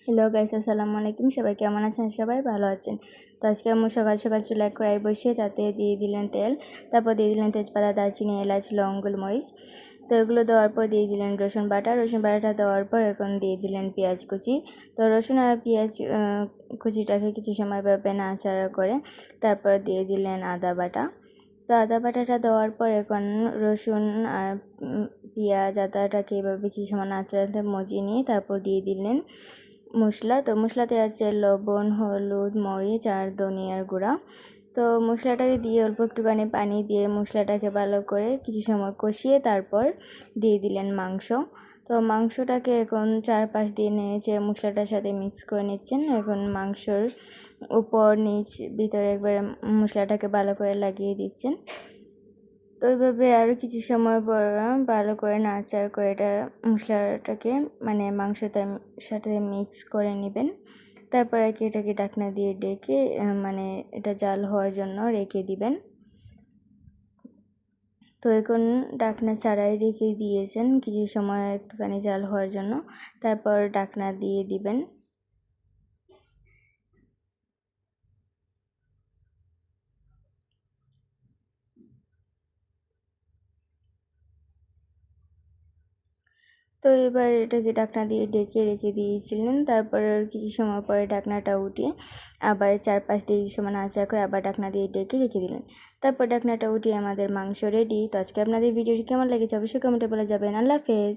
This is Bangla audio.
হ্যালো গাইস, আসসালামু আলাইকুম। সবাই কেমন আছেন? সবাই ভালো আছেন। তো আজকে আমি সকাল সকাল চুলায় কড়াই বসিয়ে তাতে দিয়ে দিলেন তেল, তারপর দিয়ে দিলেন তেজপাতা, দারচিনি, এলাচ, লং, গোলমরিচ। তো এগুলো দেওয়ার পর দিয়ে দিলেন রসুন বাটাটা দেওয়ার পর এখন দিয়ে দিলেন পেঁয়াজ কুচি। তো রসুন আর পেঁয়াজ কুচিটাকে কিছু সময় ভাবে নাড়াচাড়া করে তারপর দিয়ে দিলেন আদা বাটা। তো আদা বাটাটা দেওয়ার পর এখন রসুন আর পেঁয়াজ আদাটাকে এভাবে কিছু সময় নাড়াচাড়াতে মজিয়ে নিয়ে তারপর দিয়ে দিলেন মশলা। তো মশলাতে আছে লবণ, হলুদ, মরিচ আর ধনিয়ার গুঁড়া। তো মশলাটাকে দিয়ে অল্প একটুখানি পানি দিয়ে মশলাটাকে ভালো করে কিছু সময় কষিয়ে তারপর দিয়ে দিলেন মাংস। তো মাংসটাকে এখন চারপাশ দিয়ে নেড়েচেড়ে মশলাটার সাথে মিক্স করে নিচ্ছেন। এখন মাংসর উপর নিচ ভিতরে একবারে মশলাটাকে ভালো করে লাগিয়ে দিচ্ছেন। তো এইভাবে আরও কিছু সময় পর ভালো করে নাড়াচাড়া করে এটা মশলাটাকে মাংসটার সাথে মিক্স করে নেবেন। তারপর এটাকে ঢাকনা দিয়ে ডেকে এটা জাল হওয়ার জন্য রেখে দিবেন। তো এখন ঢাকনা ছাড়াই রেখে দিয়েছেন কিছু সময় একটুখানি জাল হওয়ার জন্য, তারপর ঢাকনা দিয়ে দিবেন। তো এবার এটাকে ঢাকনা দিয়ে ঢেকে রেখে দিয়েছিলেন। তারপর কিছু সময় পরে ঢাকনাটা উঠিয়ে আবার চারপাশ দিয়ে সমান নাড়াচাড়া করে আবার ঢাকনা দিয়ে ঢেকে রেখে দিলেন। তারপর ঢাকনাটা উঠিয়ে আমাদের মাংস রেডি। তো আজকে আপনাদের ভিডিওটি কেমন লেগেছে অবশ্যই কমেন্টে বলে যাবেন। আল্লাহ হাফেজ।